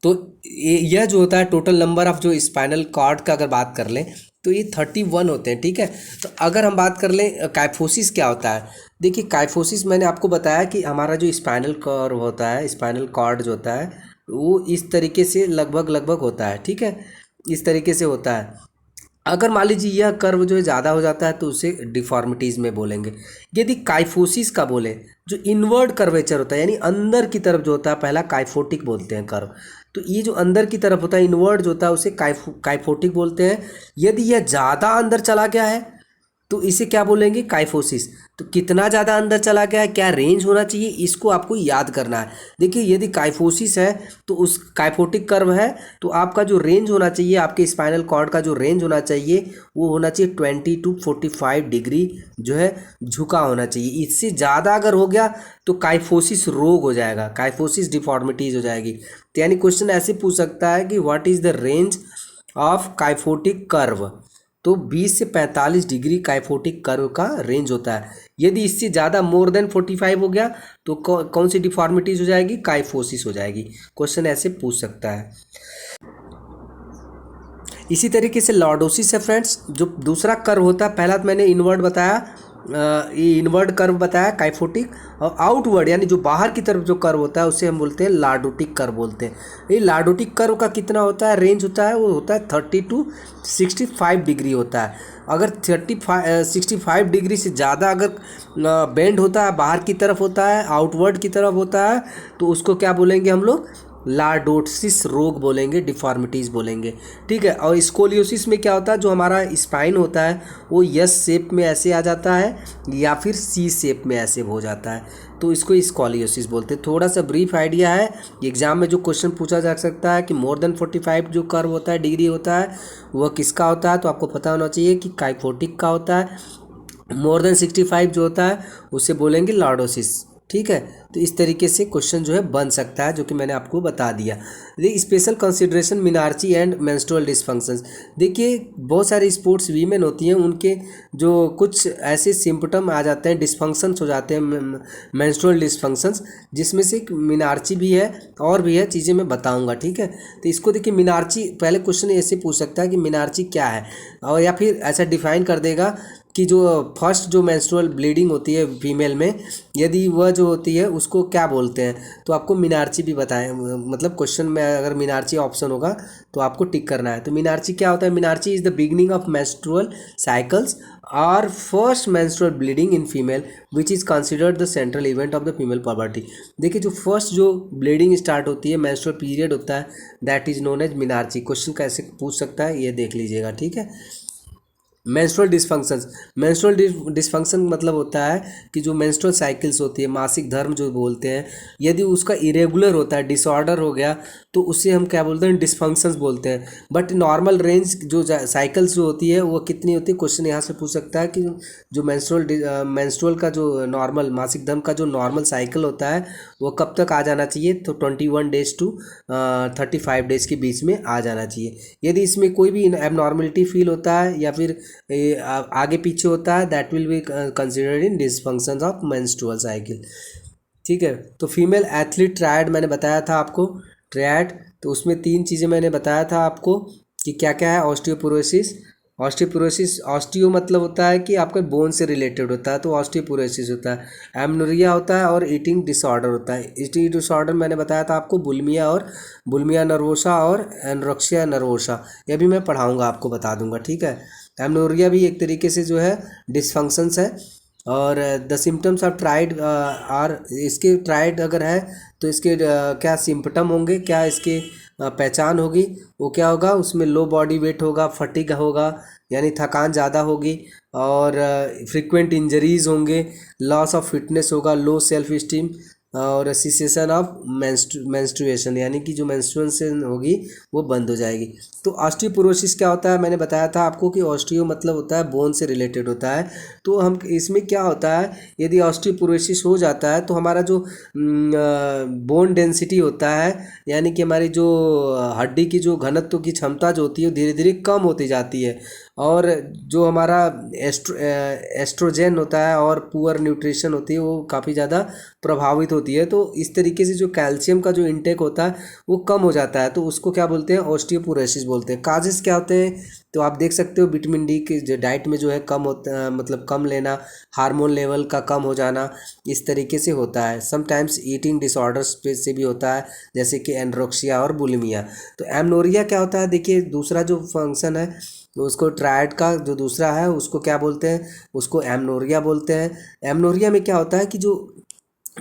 तो यह जो होता है टोटल नंबर ऑफ जो स्पाइनल कॉर्ड का अगर बात कर लें तो ये 31 होते हैं। ठीक है। तो अगर हम बात कर लें काइफोसिस क्या होता है, देखिए काइफोसिस मैंने आपको बताया कि हमारा जो स्पाइनल कॉर्ड होता है, स्पाइनल कॉर्ड जो होता है वो इस तरीके से लगभग होता है। ठीक है, इस तरीके से होता है। अगर मान लीजिए यह कर्व जो है ज़्यादा हो जाता है तो उसे डिफॉर्मिटीज़ में बोलेंगे। यदि काइफोसिस का बोले, जो इनवर्ड कर्वेचर होता है यानी अंदर की तरफ जो होता है, पहला काइफोटिक बोलते हैं कर्व, तो ये जो अंदर की तरफ होता है इनवर्ड जो होता है उसे काइफोटिक बोलते हैं। यदि यह ज़्यादा अंदर चला गया है तो इसे क्या बोलेंगे, काइफोसिस। तो कितना ज़्यादा अंदर चला गया है, क्या रेंज होना चाहिए, इसको आपको याद करना है। देखिए यदि काइफोसिस है तो उस काइफोटिक कर्व है तो आपका जो रेंज होना चाहिए, आपके स्पाइनल कॉर्ड का जो रेंज होना चाहिए वो होना चाहिए 20 to 45 डिग्री जो है झुका होना चाहिए। इससे ज़्यादा अगर हो गया तो काइफोसिस रोग हो जाएगा, काइफोसिस डिफॉर्मिटीज हो जाएगी। तो यानी क्वेश्चन ऐसे पूछ सकता है कि what is the range of kyphotic curve. तो 20 से 45 डिग्री काइफोटिक कर्व का रेंज होता है। यदि इससे ज़्यादा मोर देन 45 हो गया तो कौन सी डिफॉर्मिटीज हो जाएगी, काइफोसिस हो जाएगी। क्वेश्चन ऐसे पूछ सकता है। इसी तरीके से लॉर्डोसिस है फ्रेंड्स, जो दूसरा कर्व होता है। पहला तो मैंने इनवर्ड बताया, ये इनवर्ड कर्व बताया काइफोटिक, और आउटवर्ड यानी जो बाहर की तरफ जो कर्व होता है उसे हम बोलते हैं लॉर्डोटिक कर्व बोलते हैं। ये लॉर्डोटिक कर्व का कितना होता है, रेंज होता है, वो होता है 30 to 65 डिग्री होता है। अगर 65 डिग्री से ज़्यादा अगर बेंड होता है, बाहर की तरफ होता है, आउटवर्ड की तरफ होता है, तो उसको क्या बोलेंगे हम लोग, लॉर्डोसिस रोग बोलेंगे, डिफॉर्मिटीज़ बोलेंगे। ठीक है। और स्कोलियोसिस में क्या होता है, जो हमारा स्पाइन होता है वो यस शेप में ऐसे आ जाता है या फिर सी शेप में ऐसे हो जाता है, तो इसको स्कोलियोसिस बोलते हैं। थोड़ा सा ब्रीफ आइडिया है, एग्जाम में जो क्वेश्चन पूछा जा सकता है कि मोर देन 45 जो कर्व होता है, डिग्री होता है, वह किसका होता है, तो आपको पता होना चाहिए कि काइफोटिक का होता है। मोर देन 65 जो होता है उसे बोलेंगे लॉर्डोसिस। ठीक है। तो इस तरीके से क्वेश्चन जो है बन सकता है, जो कि मैंने आपको बता दिया। देखिए स्पेशल कंसिडरेशन मिनार्ची एंड मेंस्ट्रुअल डिस्फंक्शंस। देखिए बहुत सारे स्पोर्ट्स वीमेन होती हैं, उनके जो कुछ ऐसे सिम्पटम आ जाते हैं, डिस्फंक्शंस हो जाते हैं, मेंस्ट्रुअल डिस्फंक्शंस, जिसमें से एक मिनार्ची भी है और भी है, चीज़ें मैं बताऊंगा। ठीक है। तो इसको देखिए मिनार्ची, पहले क्वेश्चन ऐसे पूछ सकता है कि मिनार्ची क्या है, और या फिर ऐसा डिफाइन कर देगा कि जो फर्स्ट जो मेंस्ट्रुअल ब्लीडिंग होती है फीमेल में, यदि वह जो होती है उसको क्या बोलते हैं, तो आपको मिनार्ची भी बताएं। मतलब क्वेश्चन में अगर मिनार्ची ऑप्शन होगा तो आपको टिक करना है। तो मिनार्ची क्या होता है, menarche is the beginning of menstrual cycles और first menstrual bleeding in female which is considered the central event of the female puberty. देखिए जो फर्स्ट जो ब्लीडिंग स्टार्ट होती है, मेंस्ट्रुअल पीरियड होता है, that is known as menarche. Question कैसे पूछ सकता है ये देख लीजिएगा। ठीक है। मेंस्ट्रुअल डिस्फंक्शंस, मेंस्ट्रुअल डिस्फंक्शन मतलब होता है कि जो मेंस्ट्रुअल साइकिल्स होती है, मासिक धर्म जो बोलते हैं, यदि उसका इरेगुलर होता है, डिसऑर्डर हो गया, तो उसे हम क्या बोलते हैं, डिस्फंक्शंस बोलते हैं। बट नॉर्मल रेंज जो साइकिल्स जो होती है वो कितनी होती है, क्वेश्चन यहाँ से पूछ सकता है कि जो मेंस्ट्रुअल का जो नॉर्मल मासिक धर्म का जो नॉर्मल साइकिल होता है वो कब तक आ जाना चाहिए, तो 21 डेज to 35 डेज के बीच में आ जाना चाहिए। यदि इसमें कोई भी एबनॉर्मलिटी फील होता है या फिर आगे पीछे होता है, that will be considered in dysfunctions of menstrual cycle. ठीक है। तो फीमेल एथलीट ट्रायड मैंने बताया था आपको, ट्रायड, तो उसमें 3 चीज़ें मैंने बताया था आपको कि क्या क्या है। ऑस्टियोपोरोसिस, ऑस्टियोपोरोसिस, ऑस्टियो मतलब होता है कि आपके बोन से रिलेटेड होता है, तो ऑस्टियोपोरोसिस होता है। एमनोरिया होता है और ईटिंग डिसऑर्डर होता है। ईटिंग डिसऑर्डर मैंने बताया था आपको बुलिमिया और बुलिमिया नर्वोसा और एनोरेक्सिया नर्वोसा, यह भी मैं पढ़ाऊँगा आपको, बता दूंगा। ठीक है। एमनोरिया भी एक तरीके से जो है डिसफंक्शंस है। और the symptoms of triad are, इसके ट्राइड अगर है तो इसके क्या सिम्पटम होंगे, क्या इसके पहचान होगी, वो क्या होगा, उसमें लो बॉडी वेट होगा, फटीग होगा यानी थकान ज़्यादा होगी, और फ्रीक्वेंट इंजरीज होंगे, लॉस ऑफ फिटनेस होगा, लो सेल्फ स्टीम, और सिसेशन ऑफ मेंस्ट्रुएशन यानी कि जो मेंस्ट्रुएशन होगी वो बंद हो जाएगी। तो ऑस्टियोपोरोसिस क्या होता है, मैंने बताया था आपको कि ऑस्टियो मतलब होता है बोन से रिलेटेड होता है। तो हम इसमें क्या होता है, यदि ऑस्टियोपोरोसिस हो जाता है तो हमारा जो बोन डेंसिटी होता है, यानी कि हमारी जो हड्डी की जो घनत्व की क्षमता जो होती है धीरे धीरे कम होती जाती है, और जो हमारा एस्ट्रोजन होता है और पुअर न्यूट्रिशन होती है वो काफ़ी ज़्यादा प्रभावित होती है। तो इस तरीके से जो कैल्शियम का जो इंटेक होता है वो कम हो जाता है, तो उसको क्या बोलते हैं, ऑस्टियोपोरोसिस बोलते हैं। काजेस क्या होते हैं, तो आप देख सकते हो विटामिन डी के जो डाइट में जो है कम होता, मतलब कम लेना, हार्मोन लेवल का कम हो जाना, इस तरीके से होता है। समटाइम्स ईटिंग डिसऑर्डर्स से भी होता है, जैसे कि एनोरेक्सिया और बुलिमिया। तो एमनोरिया क्या होता है, देखिए दूसरा जो फंक्शन है तो उसको ट्रायड का जो दूसरा है उसको क्या बोलते हैं, उसको एमनोरिया बोलते हैं। एमनोरिया में क्या होता है कि जो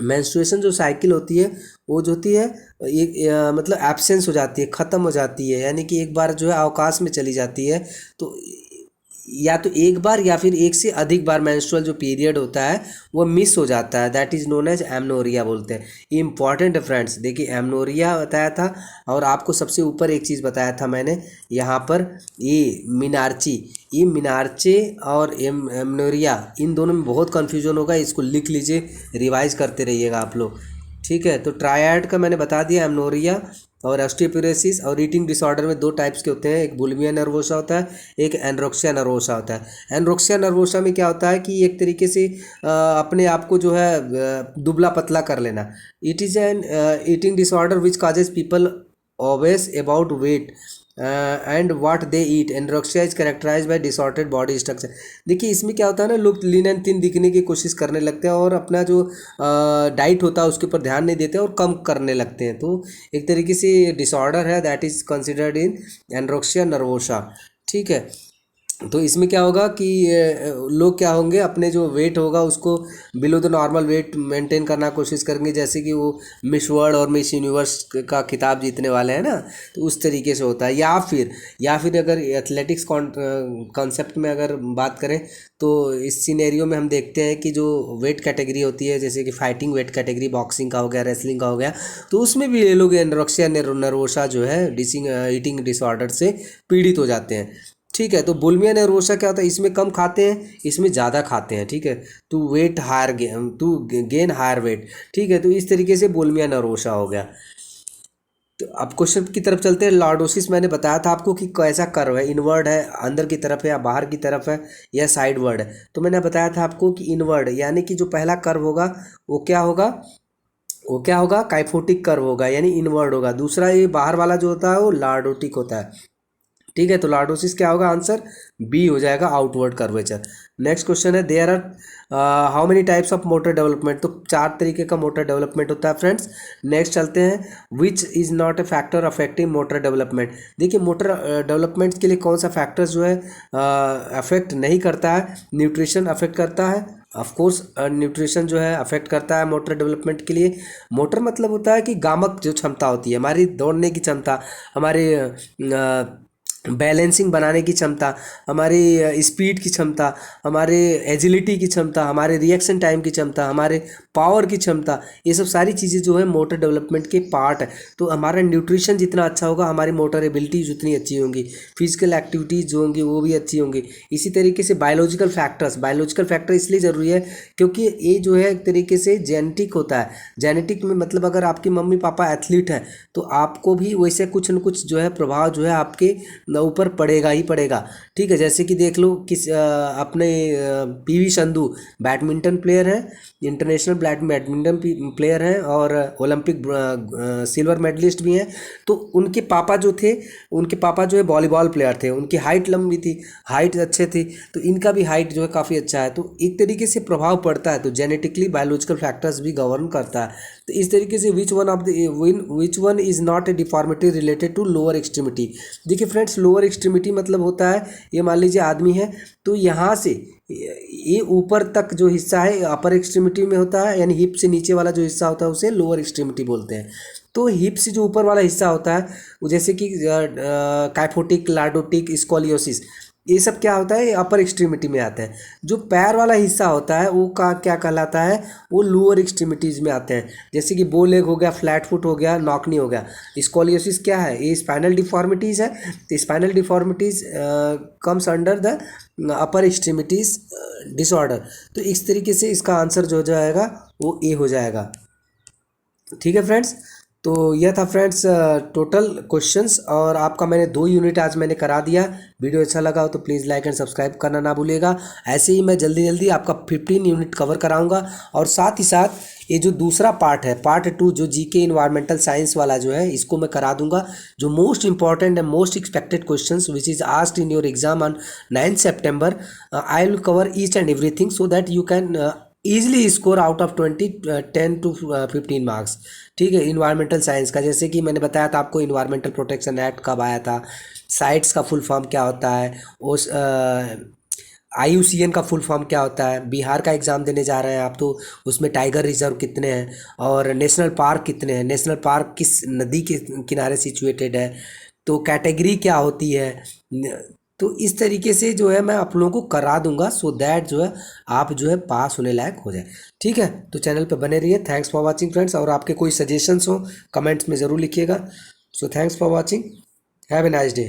मेंस्ट्रुएशन जो साइकिल होती है वो जो होती है एक मतलब एब्सेंस हो जाती है, ख़त्म हो जाती है, यानी कि एक बार जो है अवकाश में चली जाती है। तो या तो एक बार या फिर एक से अधिक बार मेंस्ट्रुअल जो पीरियड होता है वो मिस हो जाता है, that is known as amenorrhea बोलते हैं। इंपॉर्टेंट है फ्रेंड्स, देखिए एमनोरिया बताया था और आपको सबसे ऊपर एक चीज़ बताया था मैंने यहाँ पर, ये मिनार्ची, ये मिनार्चे और एमनोरिया इन दोनों में बहुत कन्फ्यूजन होगा, इसको लिख लीजिए, रिवाइज करते रहिएगा आप लोग, ठीक है। तो ट्रायड का मैंने बता दिया, एमनोरिया और ऑस्टियोपोरोसिस। और ईटिंग डिसऑर्डर में दो टाइप्स के होते हैं, एक बुलिमिया नर्वोसा होता है, एक एनरोक्सिया नर्वोसा होता है। एनरोक्सिया नर्वोसा में क्या होता है कि एक तरीके से अपने आप को जो है दुबला पतला कर लेना। It is an eating disorder which causes people obsess about weight and what they eat. Anorexia is characterise by disordered body structure. देखिए इसमें क्या होता है ना, लोग लीन एंड थिन दिखने की कोशिश करने लगते हैं और अपना जो डाइट होता है उसके ऊपर ध्यान नहीं देते और कम करने लगते हैं, तो एक तरीके से डिसऑर्डर है, that is considered in anorexia nervosa, ठीक है। तो इसमें क्या होगा कि लोग क्या होंगे, अपने जो वेट होगा उसको below the normal weight maintain करना कोशिश करेंगे, जैसे कि वो मिस वर्ल्ड और मिस यूनिवर्स का खिताब जीतने वाले हैं ना, तो उस तरीके से होता है। या फिर अगर एथलेटिक्स कॉन्सेप्ट में अगर बात करें तो इस सिनेरियो में हम देखते हैं कि जो वेट कैटेगरी होती है, जैसे कि फाइटिंग वेट कैटेगरी, बॉक्सिंग का हो गया, रेसलिंग का हो गया, तो उसमें भी ये लोग एनोरेक्सिया नर्वोसा जो है ईटिंग डिसऑर्डर से पीड़ित हो जाते हैं, ठीक है। तो बुलिमिया नर्वोसा क्या होता है, इसमें कम खाते हैं, इसमें ज़्यादा खाते हैं, ठीक है। To weight higher to gain higher weight, ठीक है। तो इस तरीके से बुलिमिया नर्वोसा हो गया। तो अब क्वेश्चन की तरफ चलते हैं। लॉर्डोसिस मैंने बताया था आपको कि कैसा कर्व है, इनवर्ड है, अंदर की तरफ है या बाहर की तरफ है या साइडवर्ड है। तो मैंने बताया था आपको कि इनवर्ड, यानी कि जो पहला कर्व होगा वो क्या होगा, काइफोटिक कर्व होगा, यानी इनवर्ड होगा। दूसरा ये बाहर वाला जो होता है वो लॉर्डोटिक होता है, ठीक है। तो लॉर्डोसिस क्या होगा, आंसर बी हो जाएगा, आउटवर्ड कर्वेचर। नेक्स्ट क्वेश्चन है, there are how many types of motor development. तो 4 तरीके का मोटर डेवलपमेंट होता है फ्रेंड्स। नेक्स्ट चलते हैं, which is not A factor affecting motor development. देखिए मोटर डेवलपमेंट के लिए कौन सा फैक्टर जो है अफेक्ट नहीं करता है, न्यूट्रिशन अफेक्ट करता है, ऑफ कोर्स न्यूट्रिशन जो है अफेक्ट करता है मोटर डेवलपमेंट के लिए। मोटर मतलब होता है कि गामक जो क्षमता होती है, हमारी दौड़ने की क्षमता, हमारे बैलेंसिंग बनाने की क्षमता, हमारी स्पीड की क्षमता, हमारे एजिलिटी की क्षमता, हमारे रिएक्शन टाइम की क्षमता, हमारे पावर की क्षमता, ये सब सारी चीज़ें जो है मोटर डेवलपमेंट के पार्ट है। तो हमारा न्यूट्रिशन जितना अच्छा होगा, हमारी मोटर एबिलिटीज उतनी अच्छी होंगी, फिजिकल एक्टिविटीज़ जो होंगी वो भी अच्छी होंगी। इसी तरीके से बायोलॉजिकल फैक्टर इसलिए ज़रूरी है क्योंकि ये जो है एक तरीके से जेनेटिक होता है। जेनेटिक में मतलब अगर आपकी मम्मी पापा एथलीट हैं तो आपको भी वैसे कुछ न कुछ जो है प्रभाव जो है आपके ऊपर पड़ेगा ही पड़ेगा, ठीक है। जैसे कि देख लो किस अपने पीवी संधू बैडमिंटन प्लेयर हैं, इंटरनेशनल बैडमिंटन प्लेयर हैं और ओलंपिक सिल्वर मेडलिस्ट भी हैं। तो उनके पापा जो है वॉलीबॉल प्लेयर थे, उनकी हाइट लंबी थी, हाइट अच्छे थी, तो इनका भी हाइट जो है काफ़ी अच्छा है। तो एक तरीके से प्रभाव पड़ता है, तो जेनेटिकली बायोलॉजिकल फैक्टर्स भी गवर्न करता है। तो इस तरीके से which one is not a deformity related to lower extremity. देखिए फ्रेंड्स, लोअर एक्सट्रीमिटी मतलब होता है, ये मान लीजिए आदमी है तो यहाँ से ये ऊपर तक जो हिस्सा है अपर एक्सट्रीमिटी में होता है, यानी हिप से नीचे वाला जो हिस्सा होता है उसे लोअर एक्सट्रीमिटी बोलते हैं। तो हिप से जो ऊपर वाला हिस्सा होता है जैसे कि काइफोटिक, लॉर्डोटिक, स्कोलियोसिस, ये सब क्या होता है, अपर एक्सट्रीमिटी में आता है। जो पैर वाला हिस्सा होता है वो क्या कहलाता है, वो लोअर एक्सट्रीमिटीज़ में आते हैं। जैसे कि बो लेग हो गया, फ्लैट फुट हो गया, नॉकनी हो गया। स्कोलियोसिस क्या है, ये स्पाइनल डिफॉर्मिटीज़ है। तो spinal deformities comes under the upper extremities disorder. तो इस तरीके से इसका आंसर जो हो जाएगा वो ए हो जाएगा, ठीक है फ्रेंड्स। तो यह था फ्रेंड्स टोटल क्वेश्चंस, और आपका मैंने 2 यूनिट आज मैंने करा दिया। वीडियो अच्छा लगा हो तो प्लीज़ लाइक एंड सब्सक्राइब करना ना भूलिएगा। ऐसे ही मैं जल्दी जल्दी आपका 15 यूनिट कवर कराऊंगा, और साथ ही साथ ये जो दूसरा पार्ट है, पार्ट 2 जो जीके इन्वायरमेंटल साइंस वाला जो है, इसको मैं करा दूंगा। जो most important and most expected questions which is asked in your exam on 9 September, I will cover each and everything so that you can easily score out of 10 to 15 marks, ठीक है। इन्वायरमेंटल साइंस का, जैसे कि मैंने बताया था आपको environmental protection act कब आया था, साइट्स का फुल फॉर्म क्या होता है, उस IUCN का फुल फॉर्म क्या होता है। बिहार का एग्ज़ाम देने जा रहे हैं आप तो उसमें टाइगर रिजर्व कितने हैं और नेशनल पार्क कितने हैं, नेशनल पार्क किस नदी के किनारे सिचुएटेड है, तो कैटेगरी क्या होती है, तो इस तरीके से जो है मैं आप लोगों को करा दूंगा, सो दैट जो है आप जो है पास होने लायक हो जाए। ठीक है, तो चैनल पे बने रहिए। थैंक्स फॉर वाचिंग फ्रेंड्स, और आपके कोई सजेशंस हो कमेंट्स में ज़रूर लिखिएगा। So thanks for watching, have a nice day.